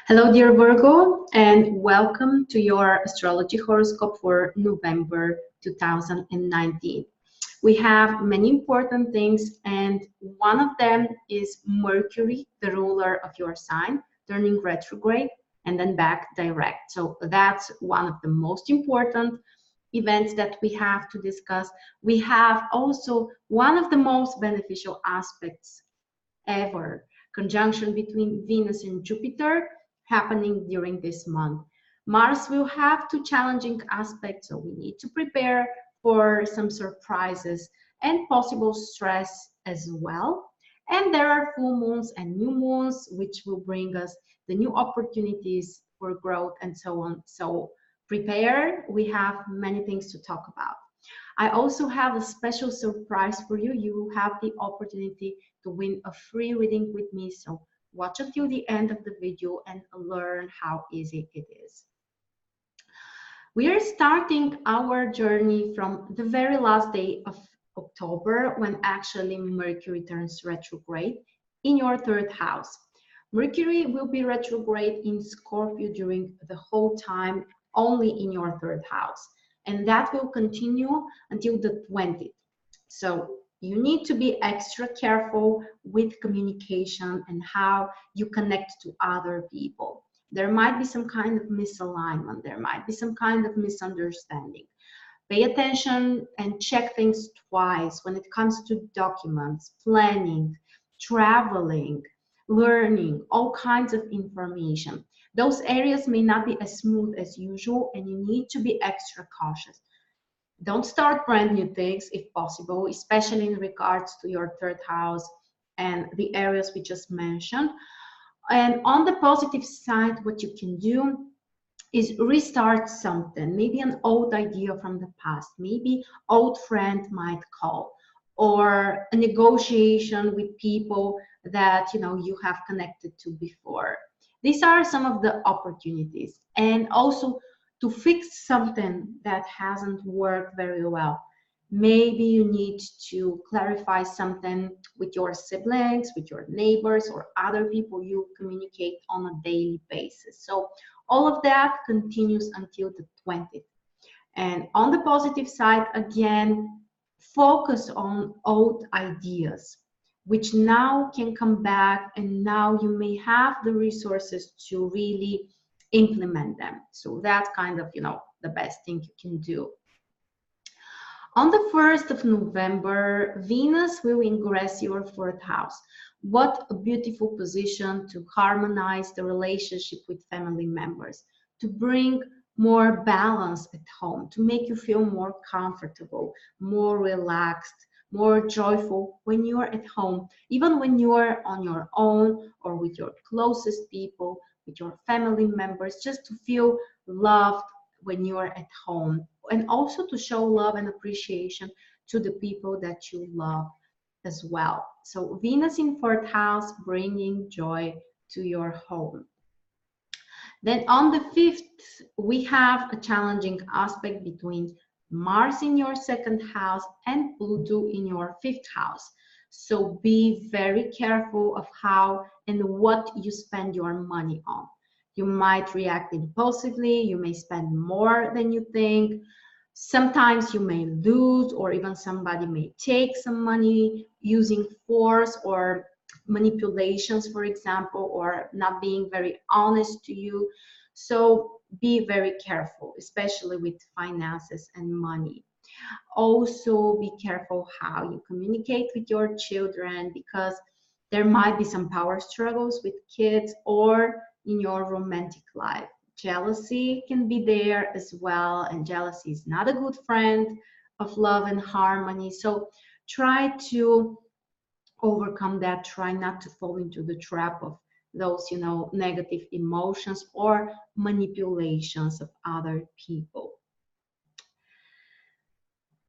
Hello, dear Virgo, and welcome to your astrology horoscope for November 2019. We have many important things, and one of them is Mercury, the ruler of your sign, turning retrograde and then back direct. So that's one of the most important events that we have to discuss. We have also one of the most beneficial aspects ever, conjunction between Venus and Jupiter happening during this month. Mars will have two challenging aspects, so we need to prepare for some surprises and possible stress as well. And there are full moons and new moons, which will bring us the new opportunities for growth and so on. So prepare, we have many things to talk about. I also have a special surprise for you. You have the opportunity to win a free reading with me. So watch until the end of the video and learn how easy it is. We are starting our journey from the very last day of October, when actually Mercury turns retrograde in your third house. Mercury will be retrograde in Scorpio during the whole time, only in your third house. And that will continue until the 20th. So you need to be extra careful with communication and how you connect to other people. There might be some kind of misalignment. There might be some kind of misunderstanding. Pay attention and check things twice when it comes to documents, planning, traveling, learning, all kinds of information. Those areas may not be as smooth as usual, and you need to be extra cautious. Don't start brand new things if possible, especially in regards to your third house and the areas we just mentioned. And on the positive side, what you can do is restart something, maybe an old idea from the past, maybe old friend might call, or a negotiation with people that you have connected to before. These are some of the opportunities. And also to fix something that hasn't worked very well. Maybe you need to clarify something with your siblings, with your neighbors, or other people you communicate on a daily basis. So all of that continues until the 20th. And on the positive side, again, focus on old ideas, which now can come back, and now you may have the resources to really implement them. So that's kind of, the best thing you can do. On the 1st of November, Venus will ingress your fourth house. What a beautiful position to harmonize the relationship with family members, to bring more balance at home, to make you feel more comfortable, more relaxed, more joyful when you are at home, even when you are on your own or with your closest people, with your family members, just to feel loved when you are at home, and also to show love and appreciation to the people that you love as well. So Venus in fourth house, bringing joy to your home. Then on the 5th, we have a challenging aspect between Mars in your second house and Pluto in your 5th house. So be very careful of how and what you spend your money on. You might react impulsively, you may spend more than you think. Sometimes you may lose, or even somebody may take some money using force or manipulations, for example, or not being very honest to you. So be very careful, especially with finances and money. Also be careful how you communicate with your children, because there might be some power struggles with kids or in your romantic life. Jealousy can be there as well, and jealousy is not a good friend of love and harmony. So try to overcome that. Try not to fall into the trap of those, negative emotions or manipulations of other people.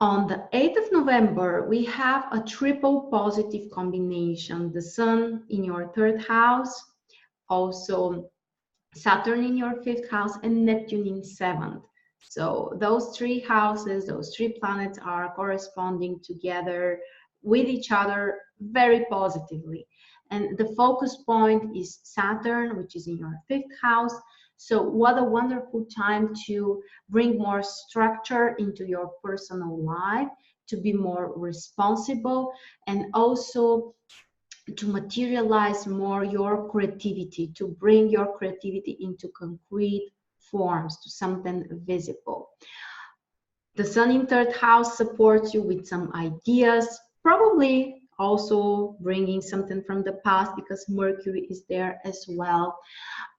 On the 8th of November, we have a triple positive combination. The Sun in your third house, also Saturn in your 5th house, and Neptune in 7th. So those three houses, those three planets are corresponding together with each other very positively. and the focus point is Saturn, which is in your 5th house. So what a wonderful time to bring more structure into your personal life, to be more responsible, and also to materialize more your creativity, to bring your creativity into concrete forms, to something visible. The Sun in 3rd house supports you with some ideas, probably also bringing something from the past because Mercury is there as well,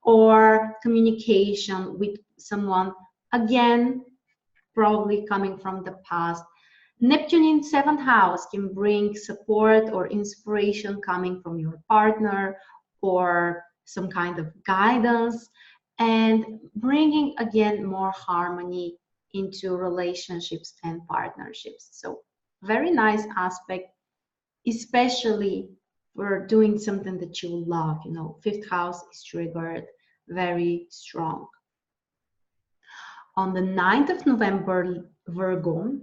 or communication with someone, again, probably coming from the past. Neptune in 7th house can bring support or inspiration coming from your partner or some kind of guidance, and bringing again more harmony into relationships and partnerships. So very nice aspect, especially for doing something that you love. You know, 5th house is triggered very strong. On the 9th of November, Virgo,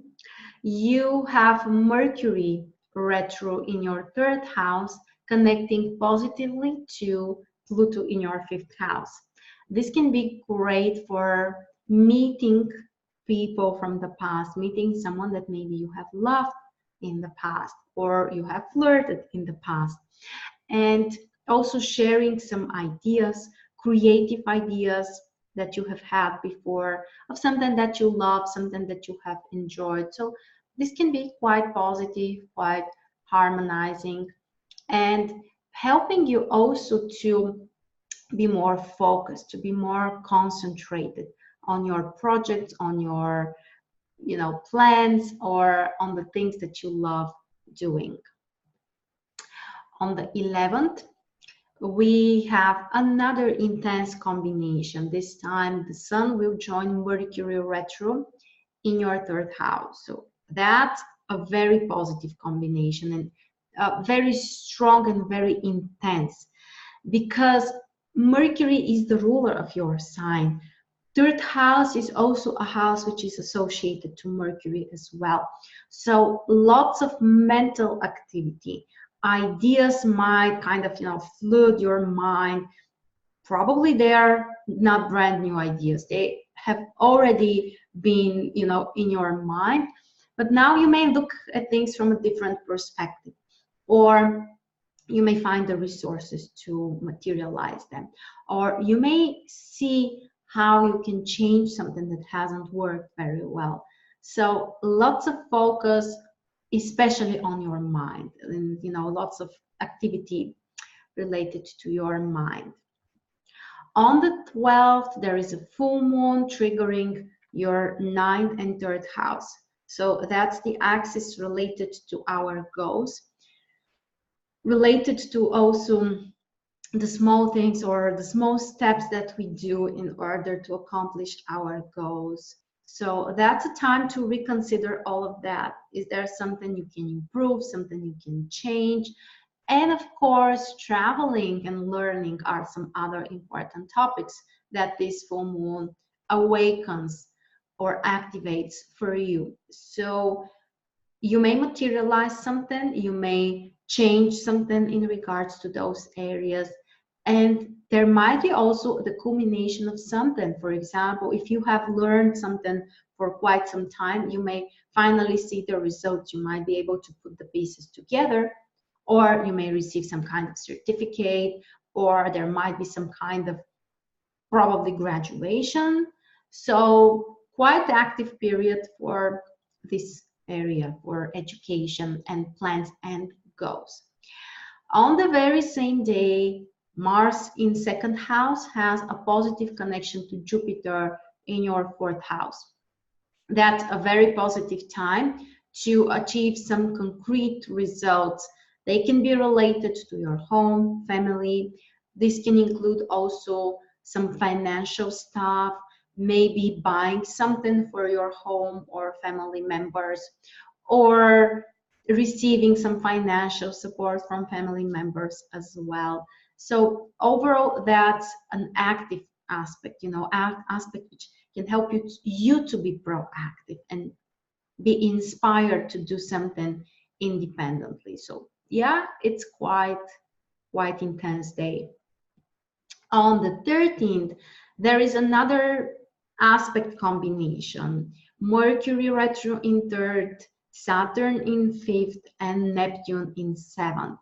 you have Mercury retro in your 3rd house, connecting positively to Pluto in your 5th house. This can be great for meeting people from the past, meeting someone that maybe you have loved in the past or you have flirted in the past, and also sharing some ideas, creative ideas that you have had before, of something that you love, something that you have enjoyed. So this can be quite positive, quite harmonizing, and helping you also to be more focused, to be more concentrated on your projects, on your plans, or on the things that you love doing. On the 11th, we have another intense combination. This time the Sun will join Mercury retro in your 3rd house. So that's a very positive combination, and very strong and very intense, because Mercury is the ruler of your sign. 3rd house is also a house which is associated to Mercury as well. So lots of mental activity. Ideas might kind of, flood your mind. Probably they are not brand new ideas. They have already been, in your mind, but now you may look at things from a different perspective, or you may find the resources to materialize them, or you may see how you can change something that hasn't worked very well. So lots of focus, especially on your mind, and lots of activity related to your mind. On the 12th, there is a full moon triggering your 9th and 3rd house. So that's the axis related to our goals, related to also the small things or the small steps that we do in order to accomplish our goals. So that's a time to reconsider all of that. Is there something you can improve, something you can change? And of course, traveling and learning are some other important topics that this full moon awakens or activates for you. So you may materialize something, you may change something in regards to those areas. And there might be also the culmination of something. For example, if you have learned something for quite some time, you may finally see the results. You might be able to put the pieces together, or you may receive some kind of certificate, or there might be some kind of probably graduation. So quite active period for this area, for education and plans and goals. On the very same day, Mars in 2nd house has a positive connection to Jupiter in your 4th house. That's a very positive time to achieve some concrete results. They can be related to your home, family. This can include also some financial stuff, maybe buying something for your home or family members, or receiving some financial support from family members as well. So overall, that's an active aspect, aspect which can help you to be proactive and be inspired to do something independently. So yeah, it's quite quite intense day. On the 13th, there is another aspect combination. Mercury retro in 3rd, Saturn in 5th, and Neptune in 7th.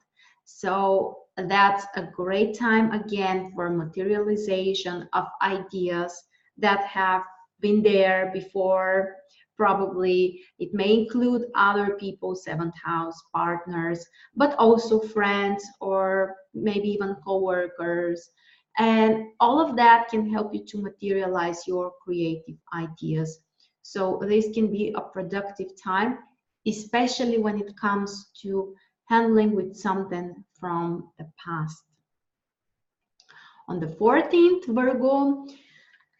So that's a great time again for materialization of ideas that have been there before. Probably it may include other people, 7th house partners, but also friends or maybe even co-workers. And all of that can help you to materialize your creative ideas. So this can be a productive time, especially when it comes to handling with something from the past. On the 14th, Virgo,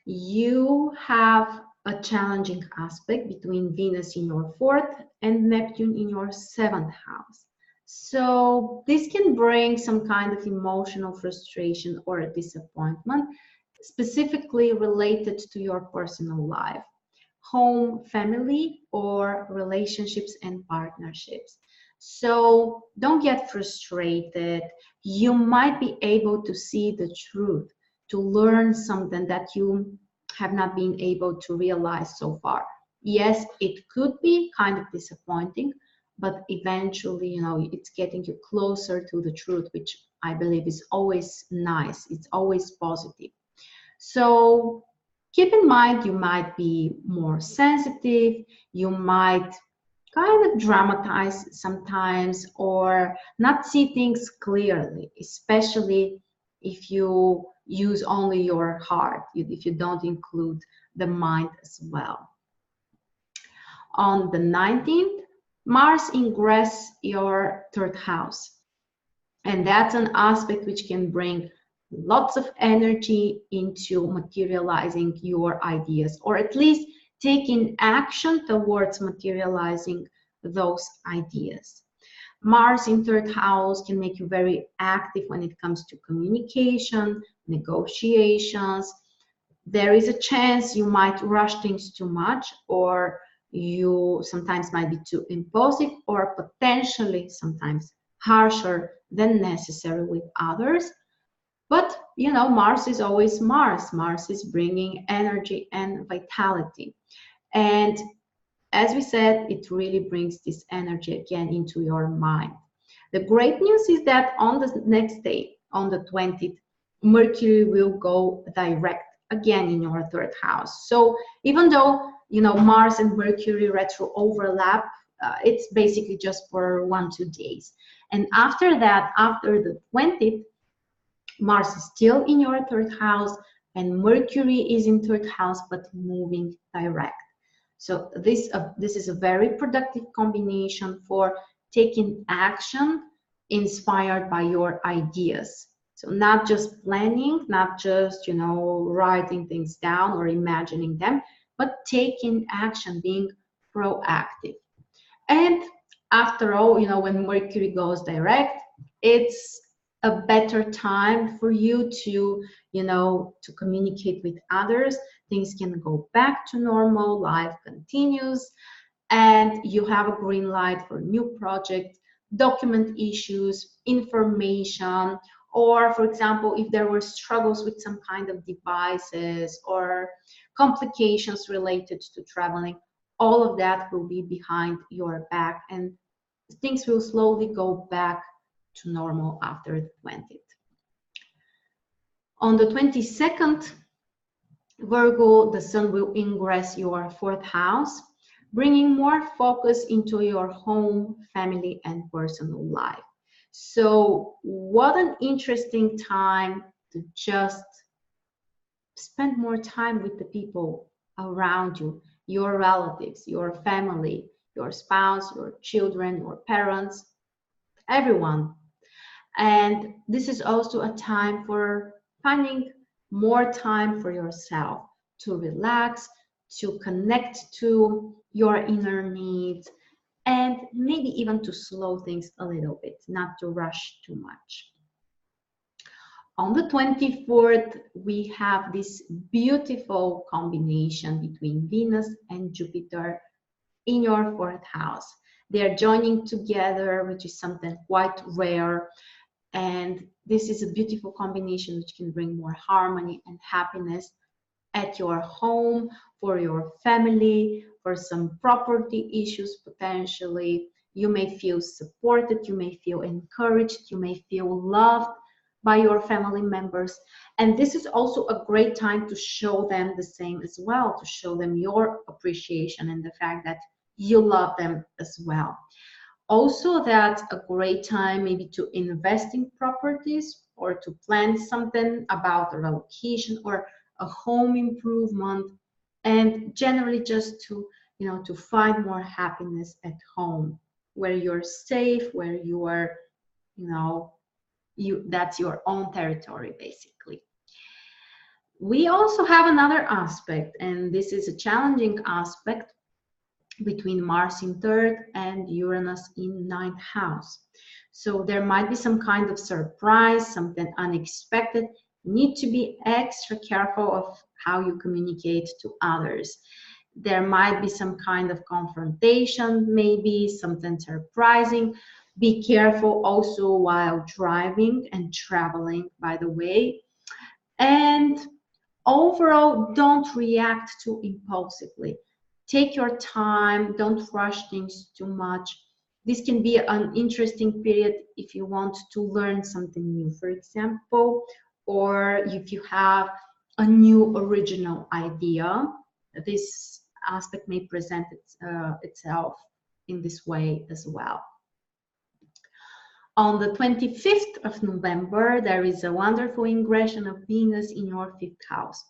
you have a challenging aspect between Venus in your 4th and Neptune in your 7th house. So this can bring some kind of emotional frustration or disappointment, specifically related to your personal life, home, family, or relationships and partnerships. So don't get frustrated. You might be able to see the truth, to learn something that you have not been able to realize so far. Yes, it could be kind of disappointing, but eventually, it's getting you closer to the truth, which I believe is always nice. It's always positive. So keep in mind, you might be more sensitive, you might kind of dramatize sometimes or not see things clearly, especially if you use only your heart, if you don't include the mind as well. On the 19th, Mars ingress your 3rd house. And that's an aspect which can bring lots of energy into materializing your ideas, or at least taking action towards materializing those ideas. Mars in 3rd house can make you very active when it comes to communication, negotiations. There is a chance you might rush things too much, or you sometimes might be too impulsive, or potentially sometimes harsher than necessary with others. But Mars is always Mars. Mars is bringing energy and vitality. And as we said, it really brings this energy again into your mind. The great news is that on the next day, on the 20th, Mercury will go direct again in your 3rd house. So even though Mars and Mercury retro overlap, it's basically just for 1-2 days. And after that, after the 20th, Mars is still in your 3rd house and Mercury is in 3rd house, but moving direct. So this is a very productive combination for taking action inspired by your ideas. So not just planning, not just, writing things down or imagining them, but taking action, being proactive. And after all, when Mercury goes direct, it's a better time for you to, to communicate with others. Things can go back to normal, life continues, and you have a green light for new projects, document issues, information, or for example, if there were struggles with some kind of devices or complications related to traveling, all of that will be behind your back and things will slowly go back to normal after the 20th. On the 22nd, Virgo, the sun will ingress your 4th house, bringing more focus into your home, family, and personal life. So what an interesting time to just spend more time with the people around you, your relatives, your family, your spouse, your children, your parents, everyone. And this is also a time for finding more time for yourself to relax, to connect to your inner needs, and maybe even to slow things a little bit, not to rush too much. On the 24th, we have this beautiful combination between Venus and Jupiter in your 4th house. They are joining together, which is something quite rare. And this is a beautiful combination which can bring more harmony and happiness at your home, for your family, for some property issues potentially. You may feel supported, you may feel encouraged, you may feel loved by your family members. And this is also a great time to show them the same as well, to show them your appreciation and the fact that you love them as well. Also, that's a great time maybe to invest in properties or to plan something about a relocation or a home improvement, and generally just to, to find more happiness at home, where you're safe, where you are, that's your own territory basically. We also have another aspect, and this is a challenging aspect between Mars in third and Uranus in ninth house. So there might be some kind of surprise, something unexpected. You need to be extra careful of how you communicate to others. There might be some kind of confrontation, maybe something surprising. Be careful also while driving and traveling, by the way. And overall, don't react too impulsively. Take your time, don't rush things too much. This can be an interesting period if you want to learn something new, for example, or if you have a new original idea. This aspect may present itself in this way as well. On the 25th of November, there is a wonderful ingression of Venus in your fifth house.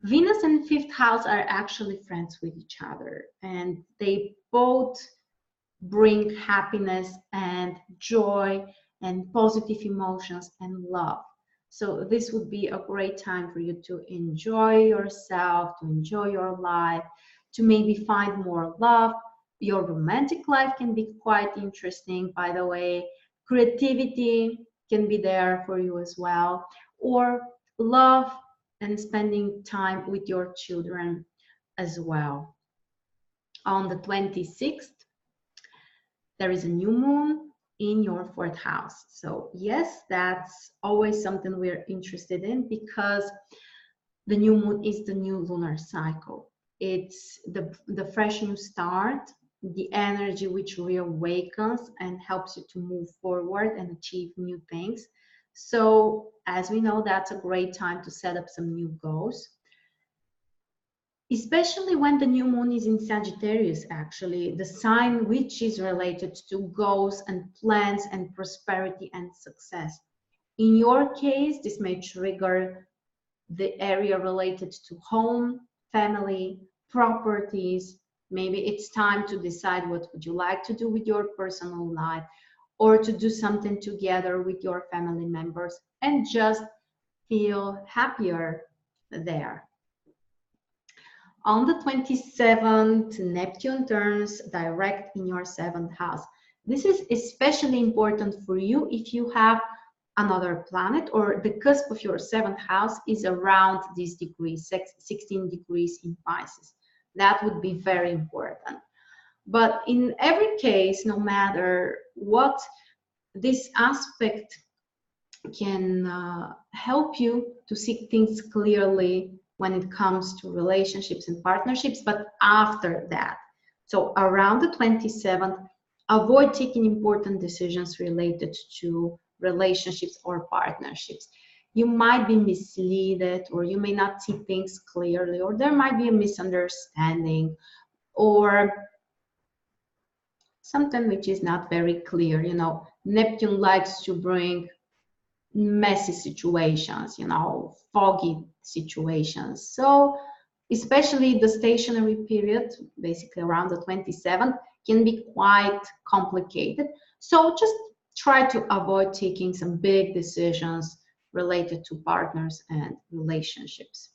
Venus and fifth house are actually friends with each other, and they both bring happiness and joy and positive emotions and love. So this would be a great time for you to enjoy yourself, to enjoy your life, to maybe find more love. Your romantic life can be quite interesting, by the way. Creativity can be there for you as well, or love and spending time with your children as well. On the 26th, there is a new moon in your fourth house. So yes, that's always something we're interested in, because the new moon is the new lunar cycle. It's the fresh new start, the energy which reawakens and helps you to move forward and achieve new things. So as we know, that's a great time to set up some new goals, especially when the new moon is in Sagittarius, actually, the sign which is related to goals and plans and prosperity and success. In your case, this may trigger the area related to home, family, properties. Maybe it's time to decide what would you like to do with your personal life, or to do something together with your family members and just feel happier there. On the 27th, Neptune turns direct in your seventh house. This is especially important for you if you have another planet, or the cusp of your seventh house is around this degree, 16 degrees in Pisces. That would be very important. But in every case, no matter what, this aspect can help you to see things clearly when it comes to relationships and partnerships, but after that. So around the 27th, avoid taking important decisions related to relationships or partnerships. You might be misled, or you may not see things clearly, or there might be a misunderstanding, or something which is not very clear. Neptune likes to bring messy situations, foggy situations. So especially the stationary period, basically around the 27th, can be quite complicated. So just try to avoid taking some big decisions related to partners and relationships.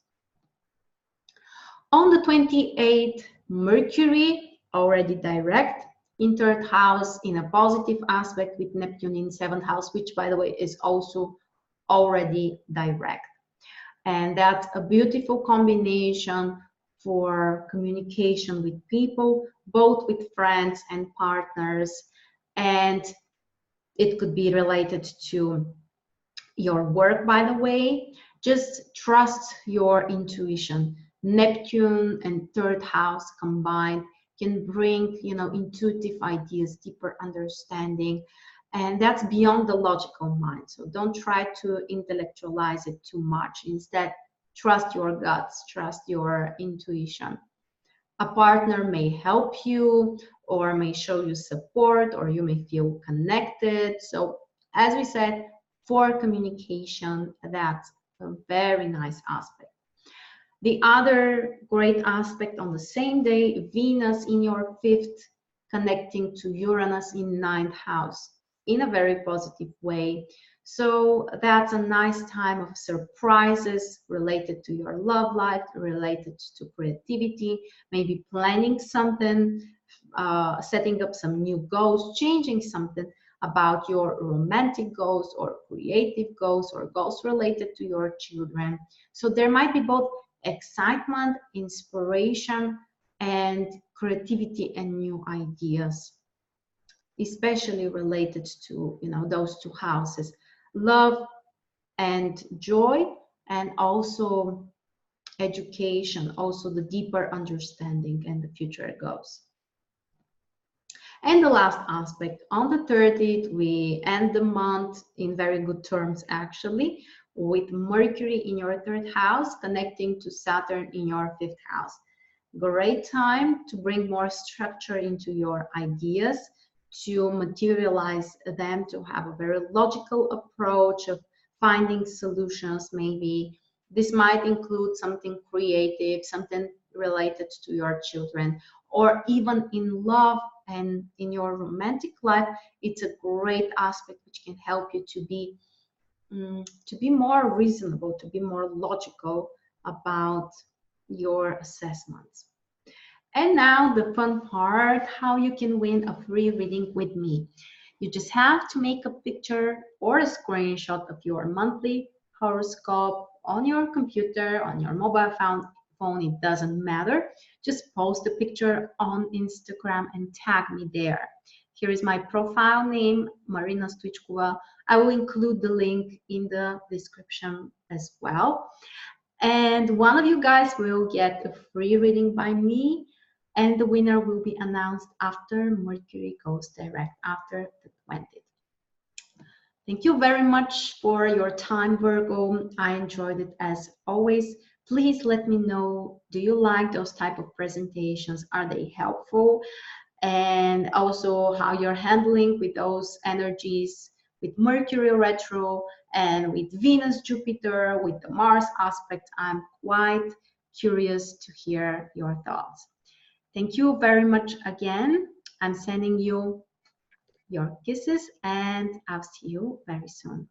On the 28th, Mercury, already direct in third house in a positive aspect with Neptune in seventh house, which by the way is also already direct. And that's a beautiful combination for communication with people, both with friends and partners. And It could be related to your work, by the way. Just trust your intuition. Neptune and third house combined can bring, intuitive ideas, deeper understanding, and that's beyond the logical mind. So don't try to intellectualize it too much. Instead, trust your guts, trust your intuition. A partner may help you or may show you support, or you may feel connected. So as we said, for communication, that's a very nice aspect. The other great aspect on the same day, Venus in your fifth, connecting to Uranus in ninth house in a very positive way. So that's a nice time of surprises related to your love life, related to creativity, maybe planning something, setting up some new goals, changing something about your romantic goals or creative goals or goals related to your children. So there might be both excitement, inspiration, and creativity and new ideas, especially related to those two houses, love and joy, and also education, also the deeper understanding and the future goals. And the last aspect, on the 30th, we end the month in very good terms, actually, with Mercury in your third house connecting to Saturn in your fifth house. Great time to bring more structure into your ideas, to materialize them, to have a very logical approach of finding solutions. Maybe this might include something creative, something related to your children, or even in love and in your romantic life. It's a great aspect which can help you to be more reasonable, to be more logical about your assessments. And now the fun part, how you can win a free reading with me. You just have to make a picture or a screenshot of your monthly horoscope on your computer, on your mobile phone, it doesn't matter. Just post the picture on Instagram and tag me there. Here is my profile name, Marina Stoichkova. I will include the link in the description as well. And one of you guys will get a free reading by me, and the winner will be announced after Mercury goes direct, after the 20th. Thank you very much for your time, Virgo. I enjoyed it as always. Please let me know, do you like those type of presentations? Are they helpful? And also how you're handling with those energies, with Mercury retro and with Venus, Jupiter, with the Mars aspect. I'm quite curious to hear your thoughts. Thank you very much again. I'm sending you your kisses, and I'll see you very soon.